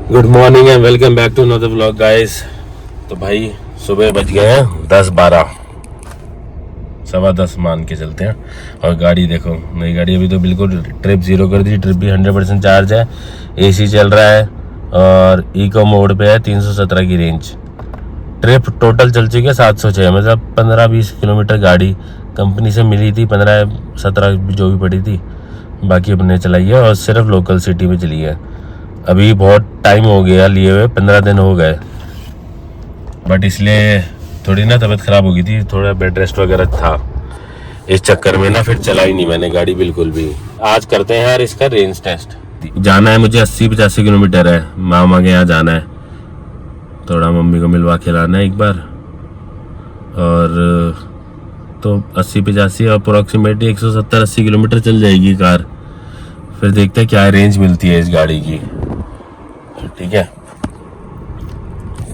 Good morning and welcome back to another vlog guys. तो भाई सुबह बज गए हैं 10-12, 10:15 मान के चलते हैं। और गाड़ी देखो, नई गाड़ी अभी तो बिल्कुल ट्रिप जीरो कर दी। ट्रिप भी 100% चार्ज है, एसी चल रहा है और इको मोड पे है। 317 की रेंज। ट्रिप टोटल चल चुकी है 706, मतलब 15-20 किलोमीटर गाड़ी कंपनी से मिली थी, 15-17 जो भी पड़ी थी, बाकी अपने चलाई है और सिर्फ लोकल सिटी में चली है। अभी बहुत टाइम हो गया लिए हुए, 15 दिन हो गए, बट इसलिए थोड़ी ना तबीयत ख़राब हो गई थी, थोड़ा बेड रेस्ट वगैरह था, इस चक्कर में ना फिर चलाई नहीं मैंने गाड़ी बिल्कुल भी। आज करते हैं यार इसका रेंज टेस्ट। जाना है मुझे 80-85 किलोमीटर है, मामा के यहाँ जाना है, थोड़ा मम्मी को मिलवा के लाना है एक बार। और तो 80-85 अप्रोक्सीमेटली 170-80 किलोमीटर चल जाएगी कार। फिर देखते हैं क्या रेंज मिलती है इस गाड़ी की। ठीक है,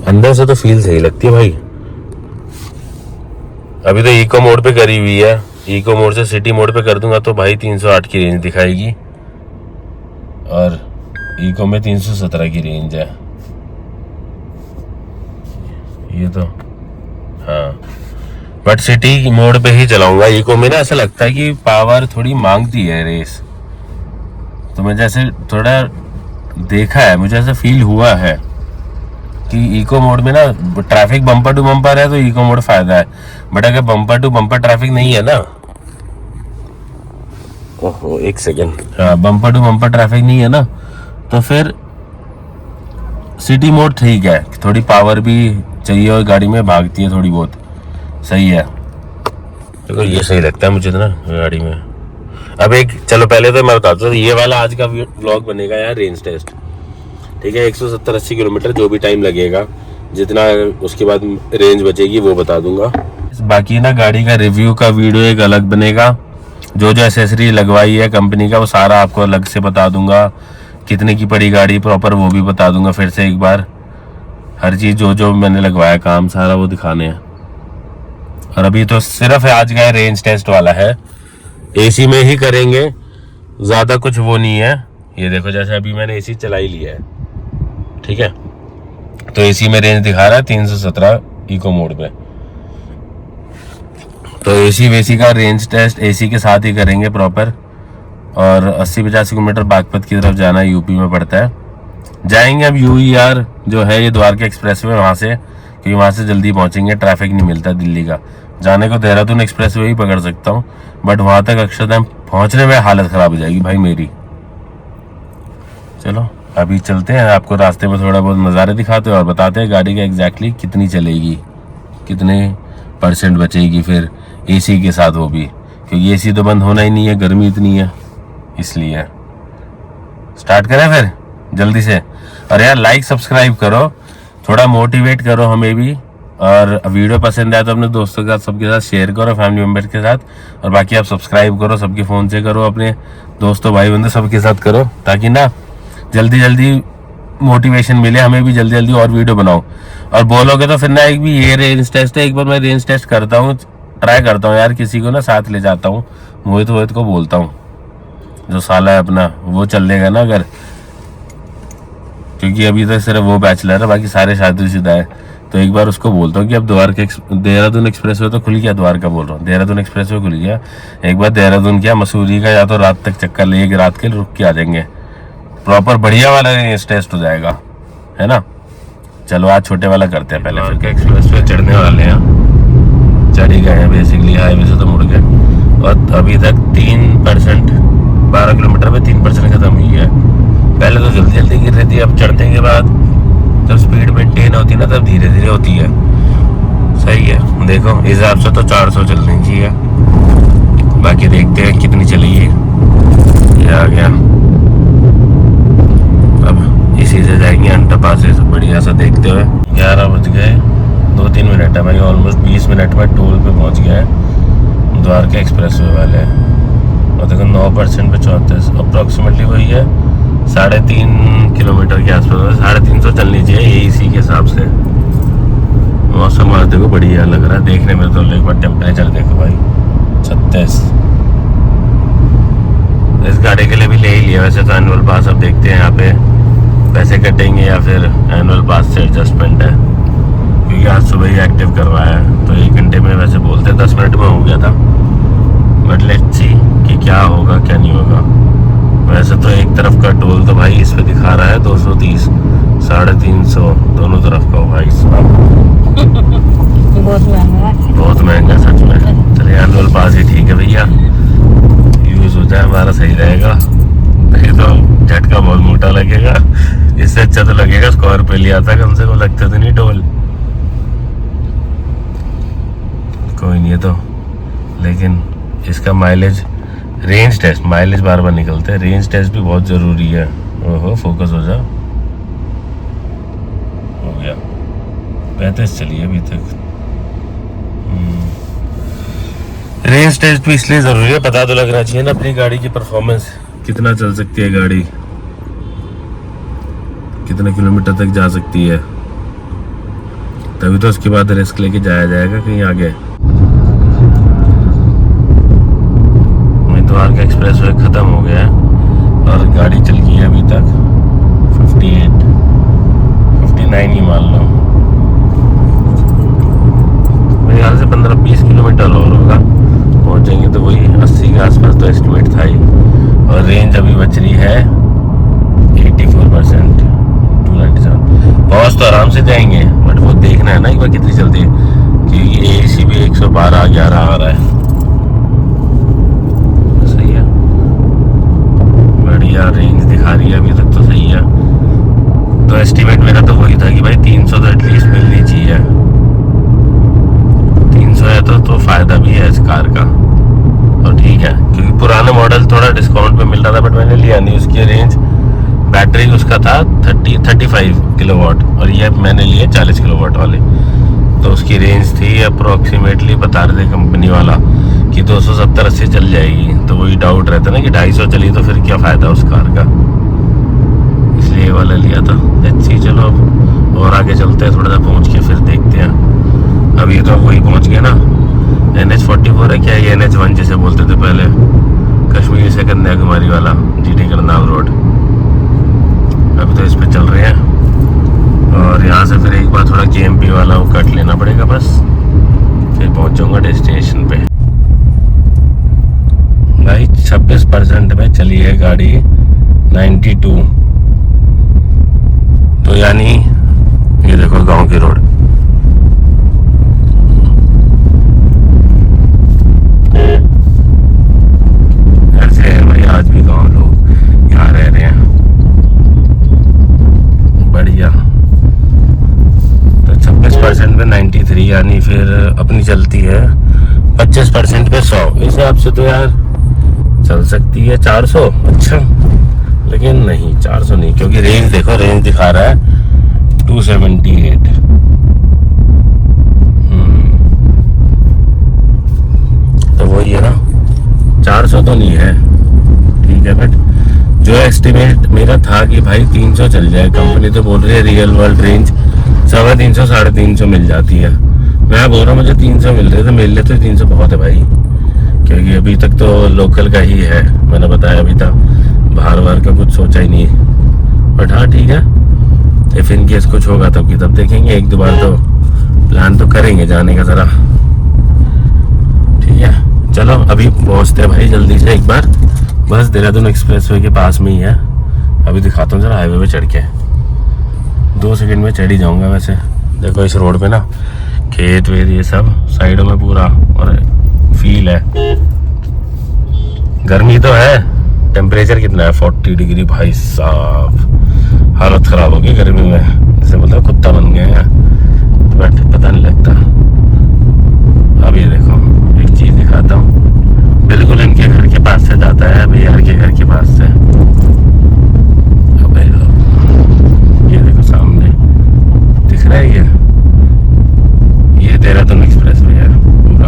अंदर से तो फील सही लगती है भाई। अभी तो इको मोड पे करी हुई है, इको मोड से सिटी मोड पे कर दूंगा तो भाई 308 की रेंज दिखाएगी और इको में 317 की रेंज है ये तो। हाँ, बट सिटी मोड पे ही चलाऊंगा। इको में ना ऐसा लगता है कि पावर थोड़ी मांगती है रेस, तो मैं जैसे थोड़ा देखा है, मुझे ऐसा फील हुआ है कि इको मोड में ना ट्रैफिक बम्पर टू बम्पर है तो इको मोड फायदा है, बट अगर बम्पर टू बम्पर ट्रैफिक नहीं है ना, ओहो एक सेकेंड, हाँ बम्पर टू बम्पर ट्रैफिक नहीं है ना, तो फिर सिटी मोड ठीक है, थोड़ी पावर भी चाहिए और गाड़ी में भागती है थोड़ी बहुत, सही है। देखो ये सही लगता है मुझे तो ना गाड़ी में। अब एक चलो पहले तो मैं बताता हूँ, ये वाला आज का व्लॉग बनेगा यार रेंज टेस्ट। ठीक है, 170-80 किलोमीटर जो भी टाइम लगेगा, जितना उसके बाद रेंज बचेगी वो बता दूंगा। बाकी ना गाड़ी का रिव्यू का वीडियो एक अलग बनेगा, जो जो एसेसरी लगवाई है कंपनी का वो सारा आपको अलग से बता दूंगा। कितने की पड़ी गाड़ी प्रॉपर वो भी बता दूंगा फिर से एक बार। हर चीज़ जो जो मैंने लगवाया काम सारा वो दिखाने हैं। और अभी तो सिर्फ आज का रेंज टेस्ट वाला है, एसी में ही करेंगे, ज़्यादा कुछ वो नहीं है। ये देखो जैसे अभी मैंने एसी चला ही लिया है, ठीक है, तो एसी में रेंज दिखा रहा है 317 इको मोड पे। तो एसी वेसी का रेंज टेस्ट एसी के साथ ही करेंगे प्रॉपर। और 80-50 किलोमीटर बागपत की तरफ जाना है, यूपी में पड़ता है। जाएंगे अब यूईआर जो है ये द्वारका एक्सप्रेस वे, वहाँ से, क्योंकि वहाँ से जल्दी पहुँचेंगे, ट्रैफिक नहीं मिलता दिल्ली का। जाने को देहरादून एक्सप्रेस वे ही पकड़ सकता हूँ, बट वहाँ तक अक्षरधाम पहुँचने में हालत ख़राब हो जाएगी भाई मेरी। चलो अभी चलते हैं, आपको रास्ते में थोड़ा बहुत नज़ारे दिखाते हैं और बताते हैं गाड़ी का एग्जैक्टली कितनी चलेगी, कितने % बचेगी फिर एसी के साथ, वो भी क्योंकि एसी तो बंद होना ही नहीं है, गर्मी इतनी है इसलिए। स्टार्ट करें फिर जल्दी से। और यार लाइक सब्सक्राइब करो, थोड़ा मोटिवेट करो हमें भी। और वीडियो पसंद आए तो अपने दोस्तों के साथ सबके साथ शेयर करो, फैमिली मेम्बर के साथ। और बाकी आप सब्सक्राइब करो, सबके फ़ोन से करो, अपने दोस्तों भाई बंधु सबके साथ करो, ताकि ना जल्दी जल्दी मोटिवेशन मिले हमें भी, जल्दी जल्दी और वीडियो बनाओ। और बोलोगे तो फिर ना एक भी ये रेंज टेस्ट है, एक बार मैं रेंज टेस्ट करता हूँ, ट्राई करता हूँ यार, किसी को ना साथ ले जाता हूँ, मोहित को बोलता हूँ, जो साला है अपना वो चल लेगा ना अगर, क्योंकि अभी तक सिर्फ वो बैचलर है, बाकी सारे शादीशुदा है। तो एक बार उसको बोलता हूँ कि अब देहरादून एक्सप्रेस वे तो खुल गया, द्वारका बोल रहा हूँ, देहरादून एक्सप्रेस वे खुल गया, एक बार देहरादून क्या मसूरी का या तो रात तक चक्कर ले, एक रात के रुक के आ जाएंगे, प्रॉपर बढ़िया वाला रेंज टेस्ट हो जाएगा, है ना। चलो आज छोटे वाला करते हैं पहले, फिर एक्सप्रेस वे चढ़ने वाले हैं, चढ़ ही गए हैं बेसिकली, हाईवे से तो मुड़ गए। और अभी तक 3%, 12 किलोमीटर में 3% खत्म हुई है। पहले तो जल्दी जल्दी गिर रही थी, अब चढ़ने के बाद जब स्पीड मेंटेन होती है ना तब धीरे धीरे होती है। सही है, देखो इस हिसाब से तो 400 चलनी चाहिए, बाकी देखते हैं कितनी चलेगी। ये आ गया, अब इसी से जाएंगे अंटपा से बढ़िया सा देखते हुए। 11 बज गए, 2-3 मिनट है भाई, ऑलमोस्ट 20 मिनट में टोल पे पहुंच गया है द्वारका एक्सप्रेस वे वाले। और देखो 9% पे 34, अप्रोक्सीमेटली वही है 3.5 किलोमीटर के आसपास, 350 चलनी चाहिए एसी के हिसाब से। मौसम आज देखो बढ़िया लग रहा है देखने में, तो एक बार टेम्परेचर देखो भाई 36। इस गाड़ी के लिए भी ले ही लिया वैसे तो एनुअल पास, अब देखते हैं यहाँ पे पैसे कटेंगे या फिर एनुअल पास से एडजस्टमेंट है, क्योंकि आज सुबह ही एक्टिव करवाया है। तो 1 घंटे में वैसे बोलते 10 मिनट में हो गया था, बट लेट्स सी कि क्या होगा क्या नहीं होगा। वैसे तो एक तरफ का टोल तो भाई इस पे दिखा रहा है 230, 350 दोनों तरफ का हो भाई साहब। बहुत महंगा सच में। चलिए एनुअल पास ही ठीक है भैया, यूज हो जाए हमारा सही रहेगा। नहीं तो झटका बहुत मोटा लगेगा। इससे अच्छा तो लगेगा स्कॉर्पियो लिया था, कम से कम लगते तो नहीं टोल। कोई नहीं है तो, लेकिन इसका माइलेज, रेंज टेस्ट, माइलेज बार बार निकलते हैं, रेंज टेस्ट भी बहुत ज़रूरी है। ओहो फोकस हो जा, हो गया 35 चलिए अभी तक। रेंज टेस्ट भी इसलिए ज़रूरी है, पता तो लग रहा चाहिए ना अपनी गाड़ी की परफॉर्मेंस, कितना चल सकती है गाड़ी, कितने किलोमीटर तक जा सकती है, तभी तो उसके बाद रिस्क लेके जाया जाएगा कहीं आगे। का एक्सप्रेस वे खत्म हो गया है और गाड़ी चल गई है अभी तक 58, 59 ही मान लो। मेरे ख्याल से 15-20 किलोमीटर और होगा, पहुंचेंगे तो वही 80 के आसपास तो एस्टिमेट था ही। और रेंज अभी बच रही है 84%, 297। पहुंच तो आराम से जाएंगे, बट वो देखना है ना एक बार कितनी चलती है, क्योंकि एसी भी 112-11 आ रहा है। रेंज दिखा रही है अभी तक तो सही है। तो एस्टिमेट मेरा तो वही था कि भाई 300 तो एटलीस्ट मिलनी चाहिए। 300 है तो फायदा भी है इस कार का। और ठीक है, क्योंकि पुराने मॉडल थोड़ा डिस्काउंट पे मिल रहा था, बट मैंने लिया नहीं। उसकी रेंज, बैटरी उसका था 35 किलोवाट और ये मैंने लिए 40 किलोवाट वाले। तो उसकी रेंज थी अप्रोक्सीमेटली, बता रहे थे कंपनी वाला कि 270-80 चल जाएगी। तो वही डाउट रहता ना कि 250 चली तो फिर क्या फ़ायदा उस कार का, इसलिए वाला लिया था। अच्छी, चलो अब और आगे चलते हैं, थोड़ा सा पहुंच के फिर देखते हैं। अभी तो वही पहुंच गए ना, NH44 है क्या, ये NH1 जिसे बोलते थे पहले, कश्मीर से कन्याकुमारी वाला GT करनाल रोड। अभी तो इस पे चल रहे हैं और यहाँ से फिर एक बार थोड़ा KMP वाला वो कट लेना पड़ेगा बस, फिर पहुँचूँगा डेस्टिनेशन पे। भाई 26% में चली है गाड़ी 92, तो यानी ये देखो गांव की रोड। ऐसे है भाई, आज भी गांव लोग यहाँ रह रहे हैं, बढ़िया। तो 26% पे 93, यानी फिर अपनी चलती है 25% पे 100। इस हिसाब से तो यार चल सकती है 400। अच्छा, लेकिन नहीं 400 नहीं, क्योंकि रेंज देखो, रेंज दिखा रहा है 278। तो वही है ना, 400 तो नहीं है, ठीक है। बट जो एस्टिमेट मेरा था कि भाई 300 चल जाए, कंपनी तो बोल रही है रियल वर्ल्ड रेंज 350, 350 मिल जाती है। मैं बोल रहा हूँ मुझे 300 मिल रहे थे, मेरे लिए तो 300 बहुत है भाई, क्योंकि अभी तक तो लोकल का ही है। मैंने बताया अभी तक बाहर वार का कुछ सोचा ही नहीं, बट हाँ ठीक है, इफ इन केस कुछ होगा तब की तब देखेंगे। 1-2 बार तो प्लान तो करेंगे जाने का ज़रा, ठीक है। चलो अभी पहुँचते हैं भाई जल्दी से एक बार, बस देहरादून एक्सप्रेसवे के पास में ही है। अभी दिखाता हूँ जरा हाईवे पे चढ़ के, 2 सेकंड में चढ़ ही जाऊँगा। वैसे देखो इस रोड पे ना खेत वेत ये सब साइडों में पूरा, और फील है, गर्मी तो है। टेम्परेचर कितना है, 40 डिग्री भाई साहब, हालत ख़राब हो गई गर्मी में, जैसे मतलब कुत्ता बन गए हैं, बट पता नहीं लगता। अब ये देखो एक चीज़ दिखाता हूँ, बिल्कुल इनके घर के पास से जाता है, भैया के घर के पास से। अब ये देखो सामने दिख रहा है, ये देहरादून एक्सप्रेस वे है पूरा।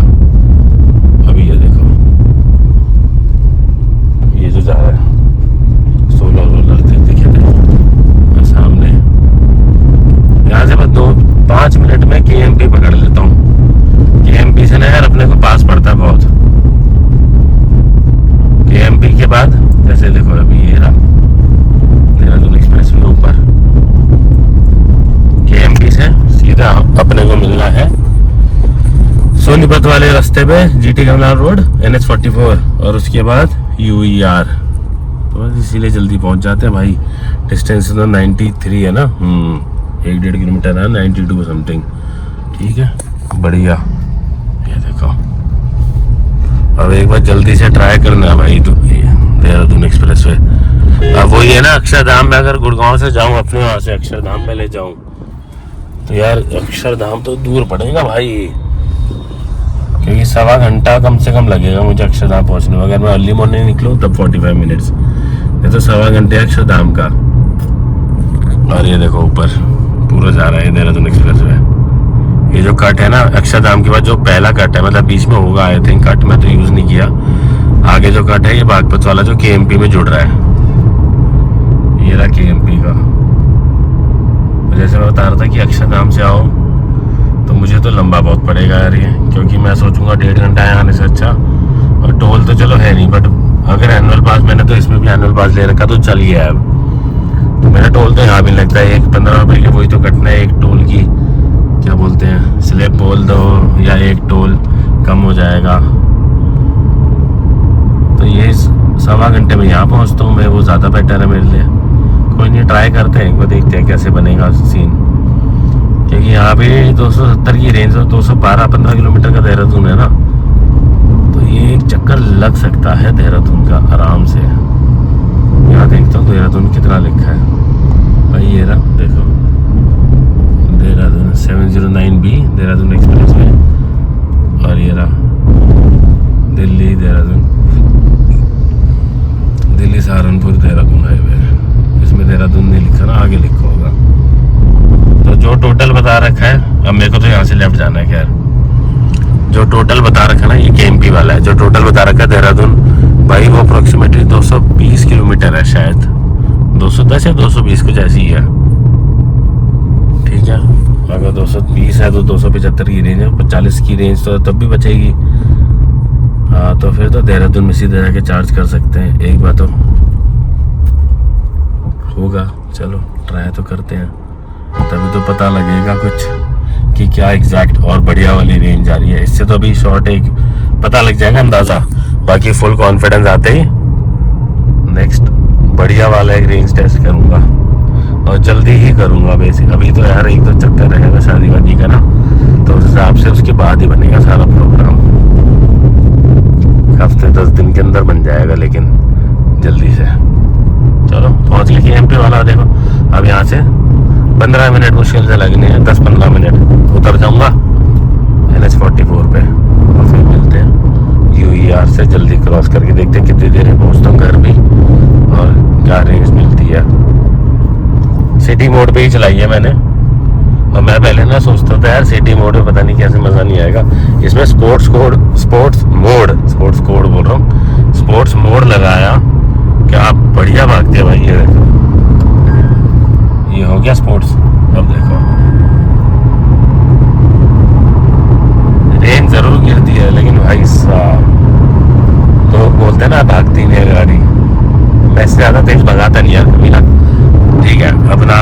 अभी ये देखो, ये जो जा रहा है सोलर दिखे थे और सामने, यहाँ से बस 2-5 मिनट में KMP पकड़ लेता हूँ। KMP से ना यार अपने को पास पड़ता है बहुत। KMP के बाद जैसे देखो अभी ये रहा देहरादून एक्सप्रेस वे ऊपर, अपने को मिलना है सोनीपत वाले रास्ते पे, GT कमला रोड, NH44, और उसके बाद UER। तो बस इसीलिए जल्दी पहुंच जाते हैं भाई। डिस्टेंस तो 93 है ना, 1.5 किलोमीटर है, 92 समथिंग। ठीक है, बढ़िया। ये देखो, अब एक बार जल्दी से ट्राई करना है भाई देहरादून एक्सप्रेस वे। अब वही है ना, अक्षरधाम में अगर गुड़गांव से जाऊं, अपने वहां से अक्षरधाम पे ले जाऊं, तो यार अक्षरधाम तो दूर पड़ेगा भाई, क्योंकि 1.25 घंटा कम से कम लगेगा मुझे अक्षरधाम पहुंचने में। अगर मैं अर्ली मॉर्निंग निकलूं तब 45 मिनट्स, ये तो 1.25 घंटे अक्षरधाम का। और ये देखो ऊपर पूरा जा रहा है देहरादून एक्सप्रेस वे। ये जो कट है ना अक्षरधाम के बाद, जो पहला कट है, मतलब बीच में होगा आई थिंक कट, में तो यूज नहीं किया। आगे जो कट है ये बागपत वाला जो KMP में जुड़ रहा है, ये रहा KMP का। जैसे मैं बता रहा था कि अक्षरधाम से आओ तो मुझे तो लंबा बहुत पड़ेगा यार ये, क्योंकि मैं सोचूंगा 1.5 घंटा आने से अच्छा। और टोल तो चलो है नहीं, बट अगर एनुअल पास, मैंने तो इसमें भी एनुअल पास ले रखा, तो चल गया है अब। तो मेरा टोल तो यहाँ भी लगता है, 15 रुपए की वही तो कटना है एक टोल की, क्या बोलते हैं, स्लिप बोल दो या एक टोल कम हो जाएगा। तो ये 1.25 घंटे में यहाँ पहुँचता हूँ मैं, वो ज़्यादा बेटर है मेरे लिए। कोई नहीं, ट्राई करते हैं, एक बार देखते हैं कैसे बनेगा सीन, क्योंकि यहाँ पे 270 की रेंज और 212-15 किलोमीटर का देहरादून है ना, तो ये एक चक्कर लग सकता है देहरादून का आराम से। यहाँ देखता हूँ देहरादून कितना लिखा है भाई, ये रहा देखो, देहरादून 709B देहरादून एक्सप्रेस में। और ये रहा दिल्ली देहरादून, दिल्ली सहारनपुर देहरादून हाईवे। इसमें देहरादून नहीं लिखा ना, आगे लिखा होगा। तो जो टोटल बता रखा है, अब मेरे को तो यहाँ से लेफ्ट जाना है, खैर जो टोटल बता रखा है ना ये KMP वाला है, जो टोटल बता रखा है देहरादून भाई, वो अप्रोक्सीमेटली 220 किलोमीटर है, शायद 210 या 220 कुछ ऐसी ही है। ठीक है, अगर 220 है तो 275 की रेंज है, 40 की रेंज तो तब भी बचेगी। हाँ, तो फिर तो देहरादून में सीधे जाके चार्ज कर सकते हैं, एक बार तो होगा। चलो ट्राई तो करते हैं, तभी तो पता लगेगा कुछ कि क्या एग्जैक्ट और बढ़िया वाली रेंज आ रही है। इससे तो अभी शॉर्ट एक पता लग जाएगा अंदाज़ा, बाकी फुल कॉन्फिडेंस आते ही नेक्स्ट बढ़िया वाला एक रेंज टेस्ट करूँगा, और जल्दी ही करूँगा बेसिक। अभी तो यार एक तो चक्कर रहेगा शादी वादी का ना, तो उस हिसाब से उसके बाद ही बनेगा सारा प्रोग्राम। हफ्ते 10 दिन के अंदर बन जाएगा, लेकिन जल्दी से। चलो पहुँच गए KMP वाला। देखो अब यहाँ से 15 मिनट मुश्किल से लगने हैं, 10-15 मिनट उतर जाऊँगा NH44 पे, और फिर मिलते हैं UER से। जल्दी क्रॉस करके देखते हैं कितनी देर में पहुँचता हूँ घर भी, और क्या रेंज मिलती है। सिटी मोड पे ही चलाई है मैंने, और मैं पहले ना सोचता था यार सिटी मोड में पता नहीं कैसे मज़ा नहीं आएगा। इसमें स्पोर्ट्स मोड लगाया, क्या बढ़िया भागते हैं भाई। ये देखो, ये हो गया स्पोर्ट्स। अब देखो रेंज जरूर गिरती है, लेकिन भाई साहब तो बोलते हैं ना भागती नहीं है गाड़ी, मैं इससे ज़्यादा तेज भगाता नहीं यार कभी ना। ठीक है, अपना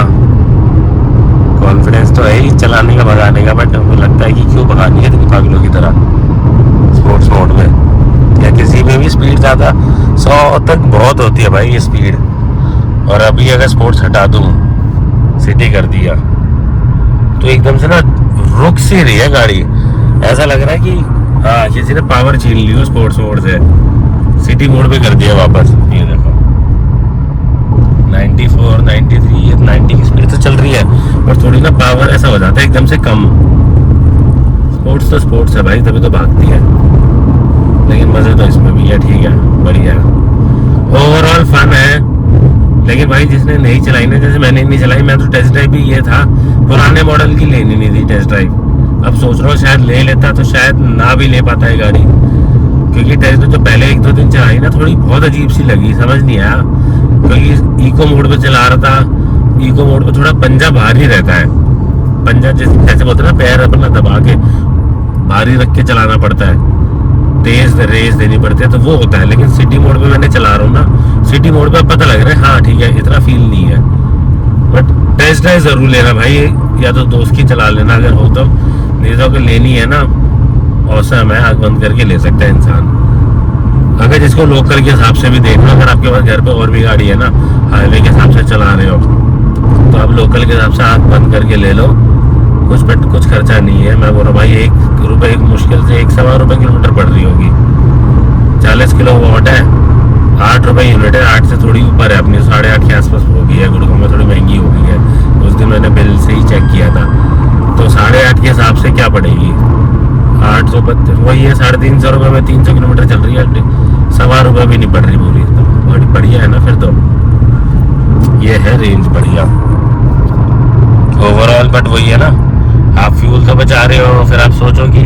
कॉन्फिडेंस तो है ही चलाने का भगाने का, बट हमको लगता है कि क्यों भगानी है इतनी पागलों की तरह स्पोर्ट्स मोड में, या किसी में भी स्पीड ज़्यादा 100 तक बहुत होती है भाई ये स्पीड। और अभी अगर स्पोर्ट्स हटा दूँ, सिटी कर दिया, तो एकदम से ना रुक सी रही है गाड़ी, ऐसा लग रहा है कि हाँ किसी ने पावर छीन ली हो स्पोर्ट्स मोड से, सिटी मोड पे कर दिया वापस। ये देखो 94, 93, 90 की स्पीड तो चल रही है, पर थोड़ी ना पावर ऐसा हो जाता है एकदम से कम। स्पोर्ट्स तो स्पोर्ट्स है भाई, तभी तो भागती है, लेकिन मज़े तो इसमें भी है। ठीक है, बढ़िया, ओवरऑल फन है। लेकिन भाई जिसने नहीं चलाई ना, जैसे मैंने नहीं चलाई, मैं तो टेस्ट ड्राइव भी ये था, पुराने मॉडल की लेनी नहीं थी टेस्ट ड्राइव। अब सोच रहा हूँ शायद ले लेता तो शायद ना भी ले पाता है गाड़ी, क्योंकि टेस्ट ड्राइव जो पहले 1-2 दिन चलाई ना, थोड़ी बहुत अजीब सी लगी, समझ नहीं आया। क्योंकि इको मोड पे चला रहा था, इको मोड पे थोड़ा पंजा भारी रहता है, पंजा जैसे बोलते हैं ना, पैर अपना दबा के भारी रख के चलाना पड़ता है, तेज रेस देनी पड़ती है, तो वो होता है। लेकिन सिटी मोड पे मैंने चला रहा हूँ ना, सिटी मोड पे पता लग रहा है हाँ ठीक है, इतना फील नहीं है। बट टेस्ट ड्राइव जरूर लेना भाई, या तो दोस्त की चला लेना अगर हो तो, नहीं तो अगर लेनी है ना औसम है, आग बंद करके ले सकता है इंसान। अगर जिसको लोकल के हिसाब से भी देखना, अगर आपके पास घर पे और भी गाड़ी है ना, हाईवे के हिसाब से चला रहे हो, तो आप लोकल के हिसाब से आग बंद करके ले लो, कुछ खर्चा नहीं है। मैं बोल रहा हूँ भाई, ₹1 मुश्किल से 1-1.25 किलोमीटर पड़ रही होगी, 40 किलो वॉट है, ₹8 यूनिट है, 8 से थोड़ी ऊपर है अपनी, 8.5 के आसपास होगी है। गुड़गांव में थोड़ी महंगी हो गई है, उस दिन मैंने बिल से ही चेक किया था, तो 8.5 के हिसाब से क्या पड़ेगी, 832, वही है, ₹350 में 300 किलोमीटर चल रही है, ₹1.25 भी नहीं पड़ रही पूरी, तो बड़ी बढ़िया है ना फिर तो। ये है रेंज बढ़िया ओवरऑल, बट वही है ना, आप फ्यूल तो बचा रहे हो, फिर आप सोचो कि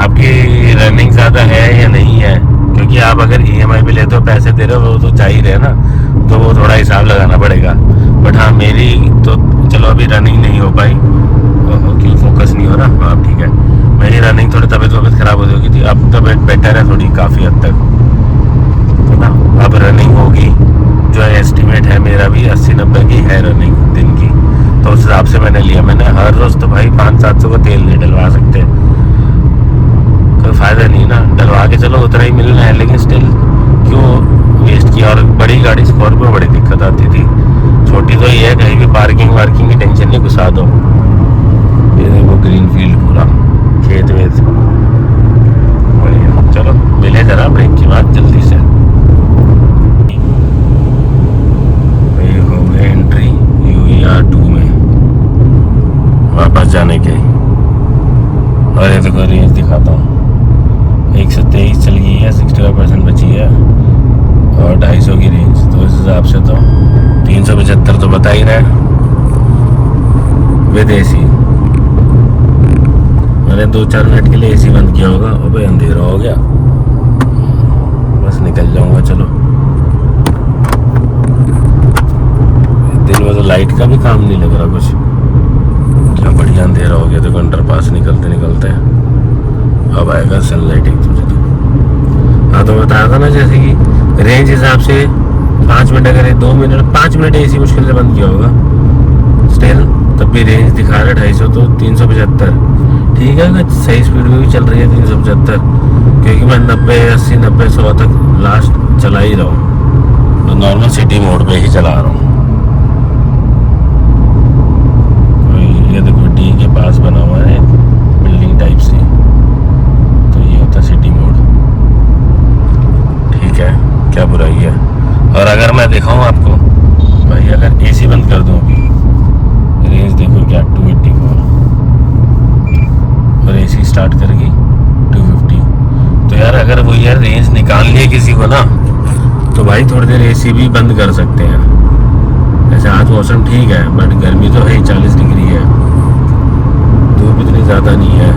आपकी रनिंग ज़्यादा है या नहीं है, क्योंकि आप अगर EMI भी लेते हो, पैसे दे रहे हो, वो तो चाहिए है ना, तो वो थोड़ा हिसाब लगाना पड़ेगा। बट हाँ, मेरी तो चलो अभी रनिंग नहीं हो पाई, क्यों फोकस नहीं हो रहा, हाँ ठीक है, मेरी रनिंग थोड़ी तबीयत खराब हो गई थी, अब तबीयत बेटर है थोड़ी, काफ़ी हद तक है ना। अब रनिंग होगी, जो एस्टिमेट है मेरा भी 80-90 की है रनिंग दिन की, तो उस हिसाब से मैंने लिया। मैंने हर रोज़ तो भाई 500-700 का तेल नहीं डलवा सकते, कोई फ़ायदा नहीं ना, डलवा के चलो उतना ही मिलना है, लेकिन स्टिल क्यों वेस्ट किया। और बड़ी गाड़ी स्कॉर्पियो में बड़ी दिक्कत आती थी, छोटी तो ये है कहीं भी पार्किंग वार्किंग की टेंशन नहीं, घुसा दो। ये देखो ग्रीन फील्ड पूरा, खेत वेत बढ़िया। चलो मिले जरा ब्रेक की बात जल्दी से, हो गए एंट्री UER 2 में वापस जाने के। और ये देखो रेंज दिखाता हूँ, 123 चल गई है, 65% बची है, और 250 की रेंज, तो इस हिसाब से तो 375 तो बता ही रहा है विद AC। मैंने 2-4 मिनट के लिए AC बंद किया होगा, और भाई अंधेरा हो गया, बस निकल जाऊंगा। चलो दिन में तो लाइट का भी काम नहीं लग रहा कुछ, क्या बढ़िया अंधेरा हो गया। देखो अंडरपास निकलते निकलते अब आएगा सनलाइट एक दूसरे। हाँ तो बताया था ना, जैसे कि रेंज हिसाब से 5 मिनट, अगर 2 मिनट 5 मिनट AC मुश्किल से बंद किया होगा, स्टिल तब भी रेंज दिखा रहा है 250, तो 375 ठीक है। अगर सही स्पीड में भी चल रही है 375, क्योंकि मैं 90, 80, 90, 100 तक लास्ट चला ही रहा हूँ, तो नॉर्मल सिटी मोड पे ही चला रहा हूँ। ये देखो D के पास बना हुआ है बिल्डिंग टाइप सी, तो ये होता है सिटी मोड, ठीक है, क्या बुराई है। और अगर मैं दिखाऊं आपको भाई, अगर AC बंद कर दूं अभी, रेंज देखो क्या 284, और AC स्टार्ट करेगी 250, तो यार अगर वो यार रेंज निकाल लिए किसी को ना, तो भाई थोड़ी देर AC भी बंद कर सकते हैं। ऐसे आज मौसम ठीक है, बट गर्मी तो है, 40 डिग्री है, धूप इतनी ज़्यादा नहीं है,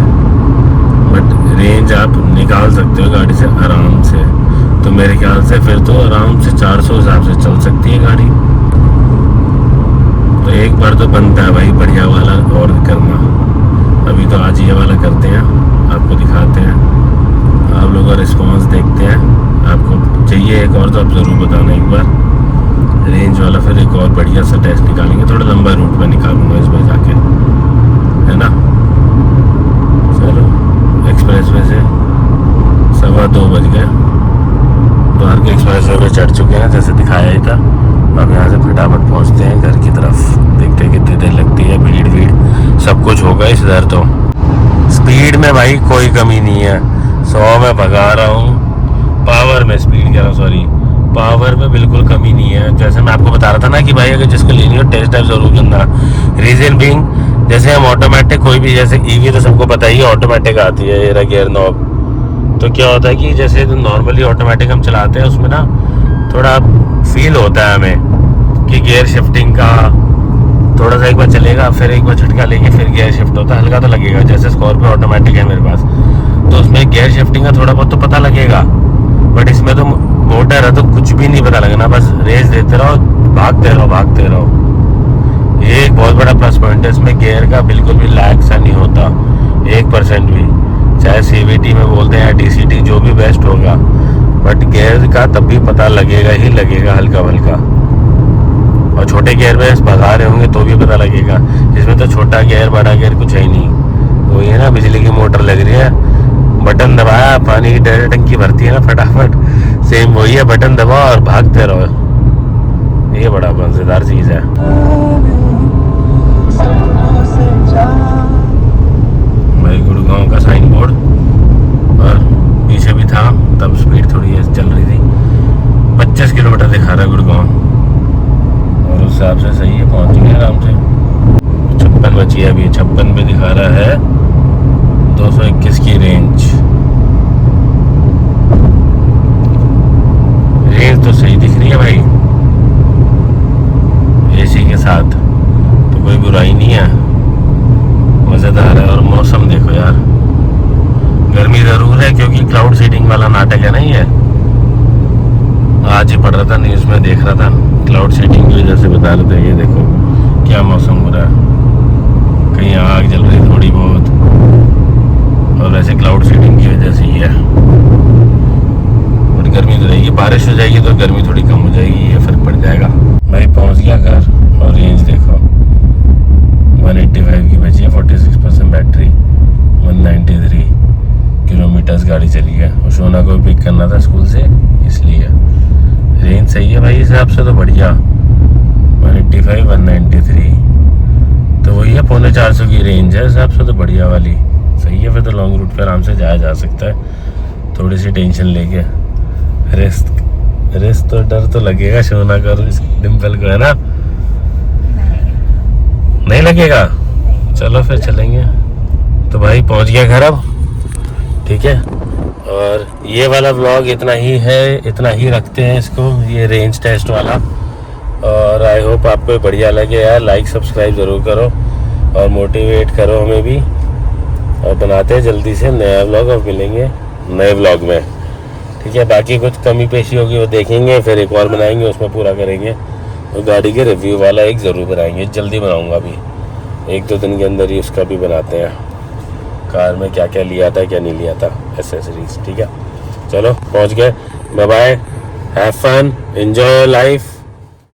बट रेंज आप निकाल सकते हो गाड़ी से आराम से। तो मेरे ख्याल से फिर तो आराम से 400 हिसाब से चल सकती है गाड़ी। तो एक बार तो बनता है भाई बढ़िया वाला और करना, अभी तो आज ये वाला करते हैं, आपको दिखाते हैं, आप लोगों का रिस्पॉन्स देखते हैं। आपको चाहिए एक और तो आप ज़रूर बताना एक बार रेंज वाला, फिर एक और बढ़िया सा टेस्ट निकालेंगे, थोड़ा लंबा रूट में निकालूंगा इसमें जाके, है ना। चलो एक्सप्रेस वे से 2:15 बज गए, द्वार के एक्सप्रेस वे पे चढ़ चुके हैं, जैसे दिखाया ही था। अब यहाँ से फटाफट पहुँचते हैं घर की तरफ, देखते हैं कितनी देर लगती है, भीड़ सब कुछ होगा इस इधर। तो स्पीड में भाई कोई कमी नहीं है, 100 में भगा रहा हूँ, पावर में स्पीड कह रहा हूँ, सॉरी पावर में बिल्कुल कमी नहीं है। जैसे मैं आपको बता रहा था ना कि भाई अगर जिसको लेनी हो टेस्ट ड्राइव जरूर करना। रीजन बीइंग, जैसे हम ऑटोमेटिक कोई भी, जैसे EV तो सबको पता ही है ऑटोमेटिक आती है, ये गियर नॉब, तो क्या होता है कि जैसे नॉर्मली ऑटोमेटिक हम चलाते हैं, उसमें ना थोड़ा फील होता है हमें कि गियर शिफ्टिंग का थोड़ा सा, एक बार चलेगा फिर एक बार झटका लेके फिर गियर शिफ्ट होता है, हल्का तो लगेगा। जैसे स्कॉर्पियो ऑटोमेटिक है मेरे पास, तो उसमें गियर शिफ्टिंग का थोड़ा बहुत तो पता लगेगा, बट इसमें तो मोटर है तो कुछ भी नहीं पता लगना, बस रेस देते रहो, भागते रहो। ये एक बहुत बड़ा प्लस पॉइंट है इसमें, गियर का बिल्कुल भी लैग सा नहीं होता 1% भी, चाहे CVT में बोलते हैं DCT, जो भी बेस्ट होगा, बट गियर का तब भी पता लगेगा ही लगेगा हल्का हल्का। और छोटे गियर में भगा रहे होंगे तो भी पता लगेगा। इसमें तो छोटा गियर बड़ा गियर कुछ है ही नहीं। वही है ना, बिजली की मोटर लग रही है, बटन दबाया पानी की डायरेक्ट टंकी भरती है ना फटाफट, सेम वही है, बटन दबाओ और भागते रहो। ये बड़ा मजेदार चीज़ है। भाई गुड़गांव का साइन बोर्ड, और पीछे भी था तब स्पीड थोड़ी चल रही थी। 25 किलोमीटर दिखा रहा है गुड़गांव, और उस हिसाब से सही है, पहुंच गए आराम से। 56 बची है अभी, 56 पे दिखा रहा है 221 की रेंज। रेंज तो सही दिख रही है भाई, एसी के साथ तो कोई बुराई नहीं है, मज़ेदार है। और मौसम देखो यार, गर्मी ज़रूर है क्योंकि क्लाउड सीडिंग वाला नाटक है ना ये। आज ही पढ़ रहा था न्यूज़ में, देख रहा था, क्लाउड सीडिंग की वजह से बता रहे थे। ये देखो क्या मौसम हो रहा है, कहीं आग जल रही थोड़ी बहुत, और वैसे क्लाउड सीडिंग की वजह से ही है। बट गर्मी तो रहेगी, बारिश हो जाएगी तो गर्मी थोड़ी कम हो जाएगी, ये फर्क पड़ जाएगा। भाई पहुंच गया घर, और रेंज देखो 185 की बची है, 46% बैटरी, 193 किलोमीटर्स गाड़ी चली है। और शोना को पिक करना था स्कूल से, इसलिए रेंज सही है भाई, हिसाब से तो बढ़िया। 185 193 तो वही है, 350 की रेंज है, हिसाब से तो बढ़िया वाली सही है। फिर तो लॉन्ग रूट पे आराम से जाया जा सकता है, थोड़ी सी टेंशन लेके। रेस्ट तो डर तो लगेगा शोना को, डिम्पल को, है ना? नहीं लगेगा? चलो फिर चलेंगे। तो भाई पहुंच गया घर अब, ठीक है। और ये वाला व्लॉग इतना ही है, इतना ही रखते हैं इसको, ये रेंज टेस्ट वाला। और आई होप आपको बढ़िया लगे यार। लाइक सब्सक्राइब ज़रूर करो और मोटिवेट करो हमें भी। और बनाते हैं जल्दी से नया व्लॉग, और मिलेंगे नए व्लॉग में, ठीक है। बाकी कुछ कमी पेशी होगी वो देखेंगे, फिर एक और बनाएंगे, उसमें पूरा करेंगे। और गाड़ी के रिव्यू वाला एक ज़रूर बनाएंगे, जल्दी बनाऊंगा अभी, 1-2 दिन के अंदर ही उसका भी बनाते हैं। कार में क्या क्या लिया था, क्या नहीं लिया था, एसेसरीज, ठीक है। चलो पहुंच गए, bye bye, have fun, enjoy life.